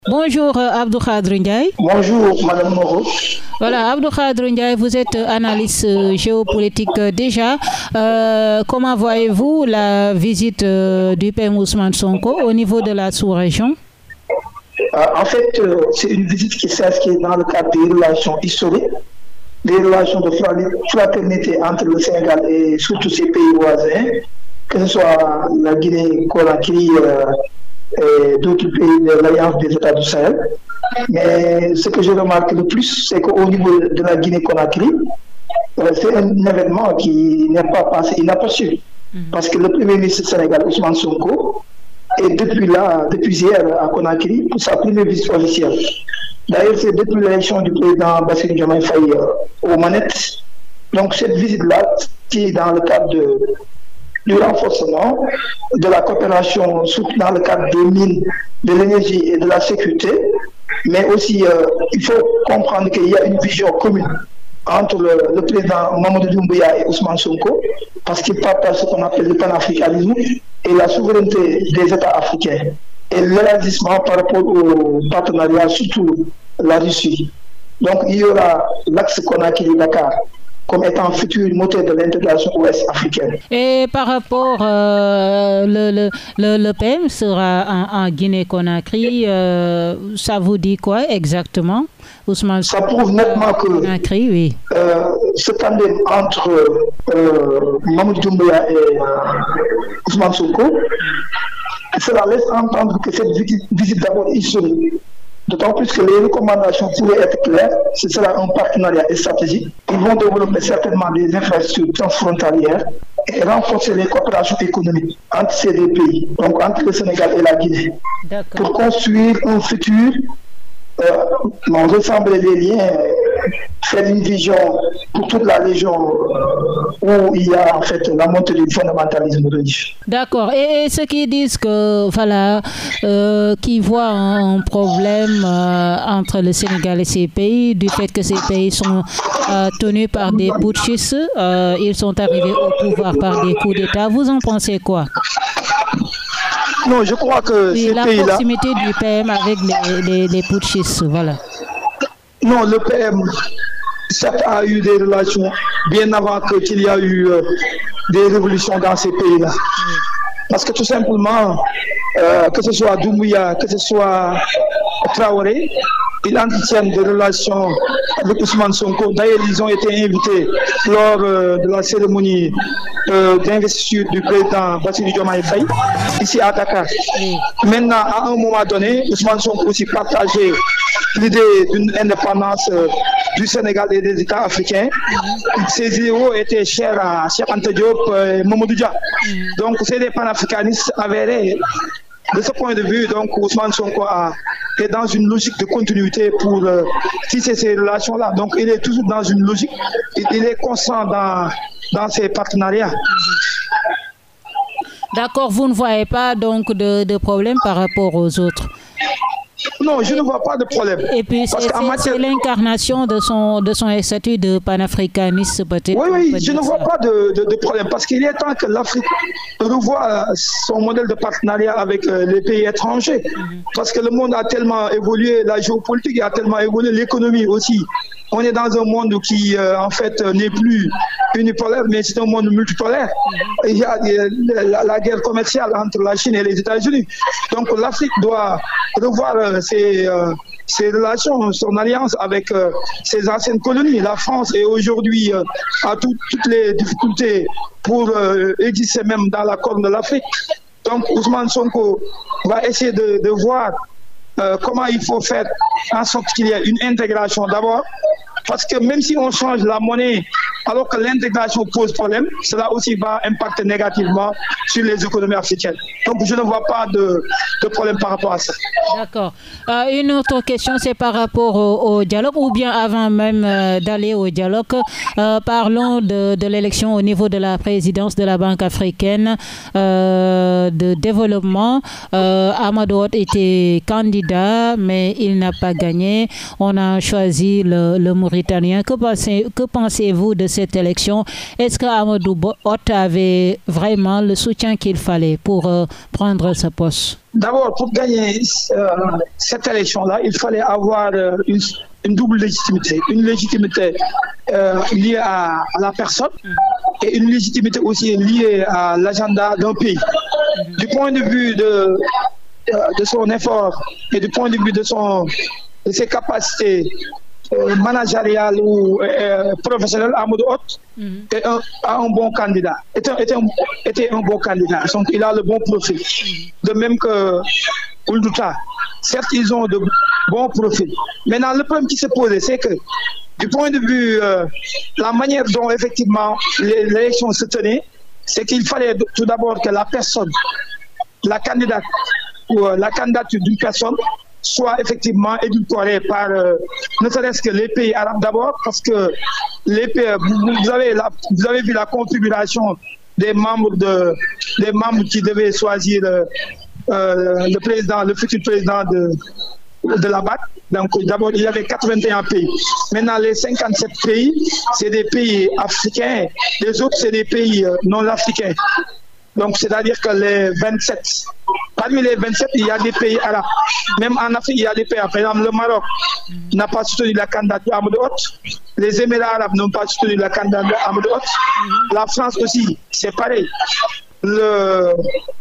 Bonjour Abdou Khadre Ndiaye. Bonjour Madame Moreau. Voilà, Abdou Khadre Ndiaye, vous êtes analyste géopolitique déjà. Comment voyez-vous la visite du PM Ousmane Sonko au niveau de la sous-région? En fait, c'est une visite qui s'inscrit dans le cadre des relations historiques, des relations de fraternité entre le Sénégal et surtout ses pays voisins, que ce soit la Guinée-Conakry et d'autres pays de l'Alliance des États du Sahel. Mais ce que je remarque le plus, c'est qu'au niveau de la Guinée-Conakry, c'est un événement qui n'est pas passé inaperçu. Parce que le Premier ministre sénégalais, Ousmane Sonko, est depuis hier à Conakry pour sa première visite officielle. D'ailleurs, c'est depuis l'élection du président Bassirou Diomaye Faye aux manettes. Donc cette visite-là, qui est dans le cadre du renforcement de la coopération, surtout dans le cadre des mines, de l'énergie et de la sécurité, mais aussi il faut comprendre qu'il y a une vision commune entre le président Mamadou Doumbouya et Ousmane Sonko, parce qu'ils partagent ce qu'on appelle le panafricanisme et la souveraineté des États africains, et l'élargissement par rapport au partenariat, surtout la Russie. Donc il y aura l'axe Conakry-Dakar comme étant futur moteur de l'intégration ouest africaine. Et par rapport, le PM sera en Guinée-Conakry, ça vous dit quoi exactement, Ousmane? Ça prouve nettement que oui. Ce tandem entre Mamadou Doumbouya et Ousmane Sonko, cela laisse entendre que cette visite d'abord historique. D'autant plus que les recommandations pourraient être claires, ce sera un partenariat stratégique. Ils vont développer certainement des infrastructures transfrontalières et renforcer les coopérations économiques entre ces deux pays, donc entre le Sénégal et la Guinée, pour construire un futur, ressembler les liens, faire une vision pour toute la région où il y a en fait la montée du fondamentalisme religieux. D'accord. Et ceux qui disent que voilà, qui voient un problème entre le Sénégal et ces pays, du fait que ces pays sont tenus par des putschistes, ils sont arrivés au pouvoir par des coups d'État. Vous en pensez quoi? Non, je crois que ces pays-là... La proximité du PM avec les putschistes, voilà. Non, le PM, certes, a eu des relations bien avant qu'il y a eu des révolutions dans ces pays-là. Parce que tout simplement, que ce soit Doumbouya, que ce soit Traoré, ils entretiennent des relations avec Ousmane Sonko. D'ailleurs, ils ont été invités lors de la cérémonie d'investiture du président Bassirou Diomaye Faye, ici à Dakar. Maintenant, à un moment donné, Ousmane Sonko aussi partageait l'idée d'une indépendance du Sénégal et des États africains. Ces idéaux étaient chers à Cheikh Anta Diop et Mamadou Dia. Donc, c'est des panafricanistes avérés. De ce point de vue, donc, Ousmane Sonko est dans une logique de continuité pour tisser ces relations-là. Donc, il est toujours dans une logique, il est constant dans ses partenariats. D'accord, vous ne voyez pas donc de problème par rapport aux autres? Non, je ne vois pas de problème. Et puis, c'est l'incarnation de son statut de panafricaniste, peut-être. Oui, je ne vois pas de problème, parce qu'il est temps que l'Afrique revoie son modèle de partenariat avec les pays étrangers. Parce que le monde a tellement évolué, la géopolitique a tellement évolué, l'économie aussi. On est dans un monde qui, en fait, n'est plus unipolaire, mais c'est un monde multipolaire. Il y a la guerre commerciale entre la Chine et les États-Unis. Donc, l'Afrique doit revoir ses relations, son alliance avec ses anciennes colonies. La France est aujourd'hui à toutes les difficultés pour exister même dans la corne de l'Afrique. Donc, Ousmane Sonko va essayer de voir comment il faut faire en sorte qu'il y ait une intégration d'abord. Parce que même si on change la monnaie, alors que l'intégration pose problème, cela aussi va impacter négativement sur les économies africaines. Donc je ne vois pas de problème par rapport à ça. D'accord. Une autre question, c'est par rapport au dialogue, ou bien avant même d'aller au dialogue, parlons de l'élection au niveau de la présidence de la Banque africaine de développement. Amadou Hott était candidat, mais il n'a pas gagné. On a choisi le Maurice Mauritaniens. Que pensez-vous de cette élection? Est-ce qu'Amadou Hott avait vraiment le soutien qu'il fallait pour prendre ce poste? D'abord, pour gagner cette élection-là, il fallait avoir une double légitimité. Une légitimité liée à la personne et une légitimité aussi liée à l'agenda d'un pays. Du point de vue de son effort et du point de vue de ses capacités managériales ou professionnelles, Amadou Hott était un bon candidat. Était un bon candidat. Donc, il a le bon profil. De même que Ould Douta. Certes, ils ont de bons profils. Maintenant, le problème qui s'est posé, c'est que du point de vue la manière dont effectivement l'élection se tenait, c'est qu'il fallait tout d'abord que la personne, la candidate ou la candidature d'une personne soit effectivement édulcorée par ne serait-ce que les pays arabes d'abord, parce que les pays, vous avez vu la configuration des membres qui devaient choisir le futur président de la BAC. Donc d'abord, il y avait 81 pays. Maintenant, les 57 pays, c'est des pays africains. Les autres, c'est des pays non africains. Donc, c'est-à-dire que les 27, parmi les 27, il y a des pays arabes. Même en Afrique, il y a des pays arabes. Par exemple, le Maroc n'a pas soutenu la candidature d'Amadou Hott. Les Émirats arabes n'ont pas soutenu la candidature d'Amadou Hott. La France aussi, c'est pareil. Il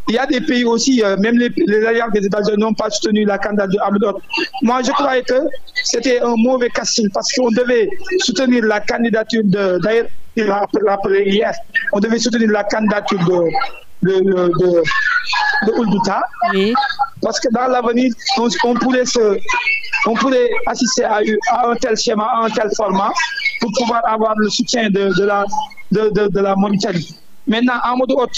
y a des pays aussi, même les alliances des États-Unis n'ont pas soutenu la candidature d'Amadou Hott. Moi, je croyais que c'était un mauvais casting parce qu'on devait soutenir la candidature d'ailleurs, hier, on devait soutenir la candidature de Ould Douta. Oui. Parce que dans l'avenir, on pourrait assister à un tel schéma, à un tel format pour pouvoir avoir le soutien de la Mauritanie. Maintenant, Amadou Hott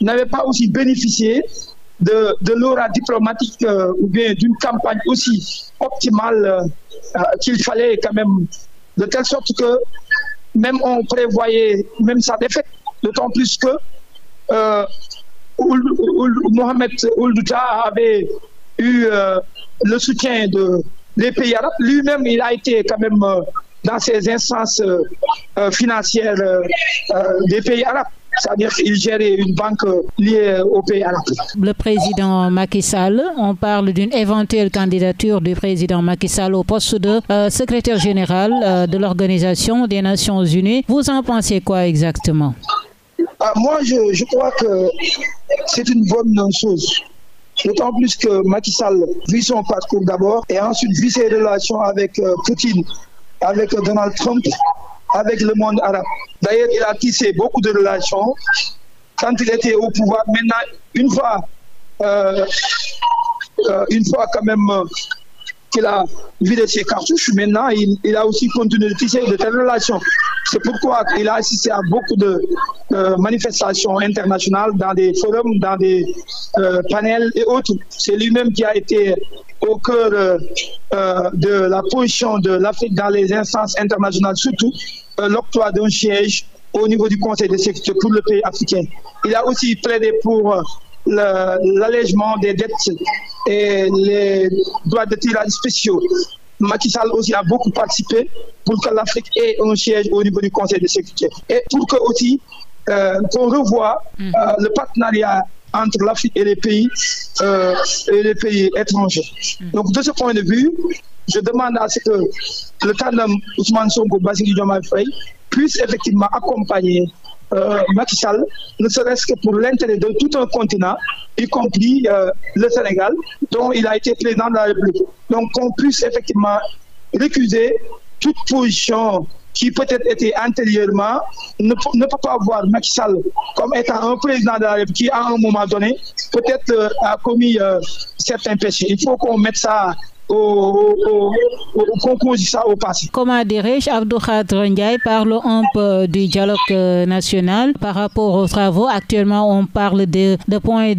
n'avait pas aussi bénéficié de l'aura diplomatique ou bien d'une campagne aussi optimale qu'il fallait quand même, de telle sorte que même on prévoyait même sa défaite, d'autant plus que Mohamed Ould Douta avait eu le soutien des pays arabes. Lui-même, il a été quand même dans ces instances financières des pays arabes. C'est-à-dire qu'il gérait une banque liée aux pays arabes. Le président Macky Sall, on parle d'une éventuelle candidature du président Macky Sall au poste de secrétaire général de l'Organisation des Nations Unies. Vous en pensez quoi exactement? Moi, je crois que c'est une bonne chose. D'autant plus que Macky Sall vit son parcours d'abord et ensuite vit ses relations avec Poutine, avec Donald Trump, avec le monde arabe. D'ailleurs, il a tissé beaucoup de relations quand il était au pouvoir. Maintenant, une fois quand même qu'il a vidé ses cartouches, maintenant, il a aussi continué de tisser de telles relations. C'est pourquoi il a assisté à beaucoup de manifestations internationales dans des forums, dans des panels et autres. C'est lui-même qui a été au cœur de la position de l'Afrique dans les instances internationales, surtout l'octroi d'un siège au niveau du Conseil de sécurité pour le pays africain. Il a aussi plaidé pour l'allègement des dettes et les droits de tirage spéciaux. Macky Sall aussi a beaucoup participé pour que l'Afrique ait un siège au niveau du Conseil de sécurité. Et pour que aussi qu'on revoie le partenariat entre l'Afrique et les pays étrangers. Donc de ce point de vue, je demande à ce que le tandem Ousmane Sonko, Bassirou Diomaye Faye puisse effectivement accompagner Macky Sall, ne serait-ce que pour l'intérêt de tout un continent, y compris le Sénégal, dont il a été président de la République. Donc qu'on puisse effectivement récuser toute position qui peut-être était antérieurement, ne peut pas voir Macky Sall comme étant un président de la République qui, à un moment donné, peut-être a commis certains péchés. Il faut qu'on mette ça qu'on conduise ça au passé. Comment dirais-je, Abdou Khadre Ndiaye parle un peu du dialogue national par rapport aux travaux. Actuellement, on parle de points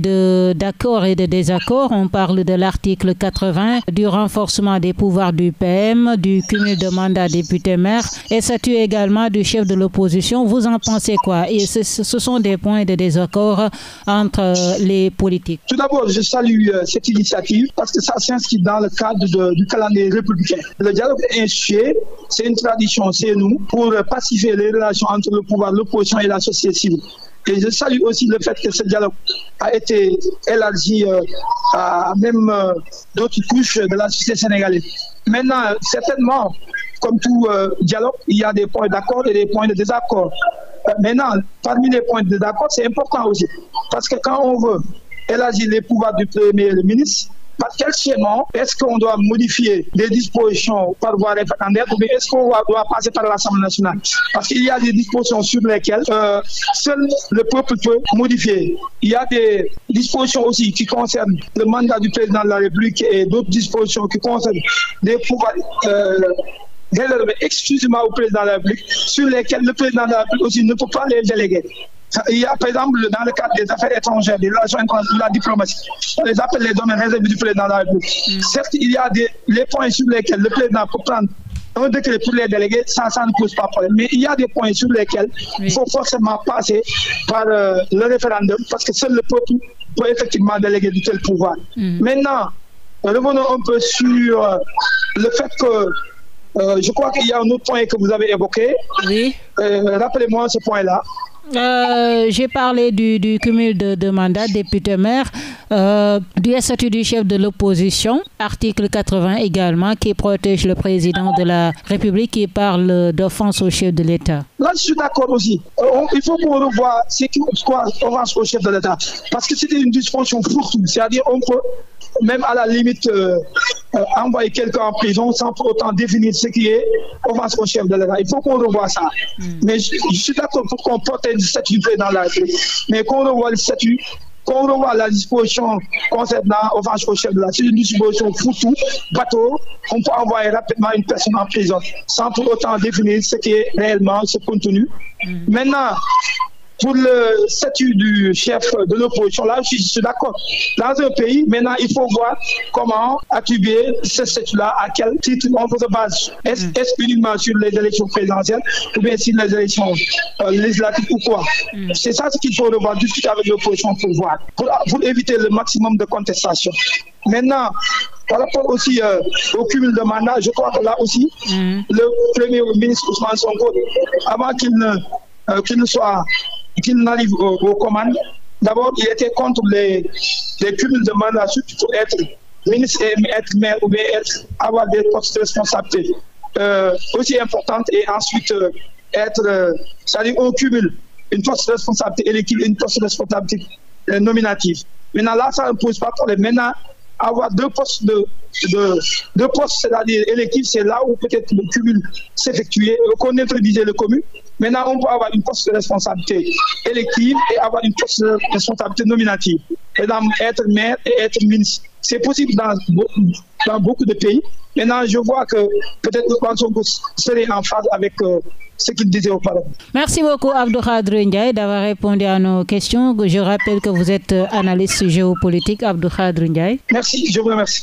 d'accord et de désaccord. On parle de l'article 80, du renforcement des pouvoirs du PM, du cumul de mandats députés-maires et statut également du chef de l'opposition. Vous en pensez quoi? Et ce sont des points de désaccord entre les politiques. Tout d'abord, je salue cette initiative parce que ça s'inscrit dans le cadre cadre du calendrier républicain. Le dialogue est institué, c'est une tradition, c'est nous, pour pacifier les relations entre le pouvoir, l'opposition et la société civile. Et je salue aussi le fait que ce dialogue a été élargi à même d'autres couches de la société sénégalaise. Maintenant, certainement, comme tout dialogue, il y a des points d'accord et des points de désaccord. Maintenant, parmi les points de désaccord, c'est important aussi. Parce que quand on veut élargir les pouvoirs du Premier ministre, par quel schéma est-ce qu'on doit modifier des dispositions par voie référendaire ou bien est-ce qu'on doit passer par l'Assemblée nationale? Parce qu'il y a des dispositions sur lesquelles seul le peuple peut modifier. Il y a des dispositions aussi qui concernent le mandat du président de la République et d'autres dispositions qui concernent des pouvoirs réservés exclusivement au président de la République, sur lesquels le président de la République aussi ne peut pas les déléguer. Il y a par exemple dans le cadre des affaires étrangères, des relations internationales, de la diplomatie, on les appelle les domaines réservés du président de la République. Certes, il y a les points sur lesquels le président peut prendre un décret pour les déléguer, ça ne pose pas de problème. Mais il y a des points sur lesquels il faut forcément passer par le référendum parce que seul le peuple peut effectivement déléguer du tel pouvoir. Maintenant, revenons un peu sur le fait que je crois qu'il y a un autre point que vous avez évoqué. Oui. Rappelez-moi ce point-là. J'ai parlé du cumul de mandats député-maire, du statut du chef de l'opposition, article 80 également, qui protège le président de la République, qui parle d'offense au chef de l'État. Là, je suis d'accord aussi. Il faut qu'on revoie ce qui offense au chef de l'État. Parce que c'était une disposition fourre-tout. C'est-à-dire qu'on peut, même à la limite, envoyer quelqu'un en prison sans pour autant définir ce qui est offense au chef de l'État. Il faut qu'on revoie ça. Mais je suis d'accord pour qu'on protège le statut du président de la République. Mais qu'on revoie le statut, qu'on revoie la disposition concernant offense au chef de l'État. C'est une disposition fourre-tout, bateau. On peut envoyer rapidement une personne en prison sans pour autant définir ce qui est réellement ce contenu. Maintenant, pour le statut du chef de l'opposition, là, je suis d'accord. Dans un pays, maintenant, il faut voir comment attribuer ce statut-là, à quel titre on se base. Est-ce uniquement sur les élections présidentielles ou bien sur les élections législatives ou quoi? C'est ça ce qu'il faut revoir, discuter avec l'opposition pour voir, pour éviter le maximum de contestation. Maintenant, par rapport aussi au cumul de mandats, je crois que là aussi, le Premier ministre Ousmane Sonko, avant qu'il n'arrive aux commandes, d'abord, il était contre les cumuls de mandats, surtout pour être ministre et être maire ou bien avoir des postes de responsabilité aussi importantes et ensuite c'est-à-dire on cumule une poste de responsabilité élective et une poste de responsabilité nominative. Maintenant, là, ça ne pose pas de problème. Maintenant, avoir deux postes, c'est-à-dire électifs, c'est là où peut-être le cumul s'effectuer, qu'on introduisait le commun. Maintenant, on peut avoir une poste de responsabilité élective et avoir une poste de responsabilité nominative. Mesdames, être maire et être ministre. C'est possible dans beaucoup de pays. Maintenant, je vois que peut-être que Sonko serait en phase avec ce qu'il disait auparavant. Merci beaucoup, Abdou Khadre Ndiaye, d'avoir répondu à nos questions. Je rappelle que vous êtes analyste géopolitique, Abdou Khadre Ndiaye. Merci, je vous remercie.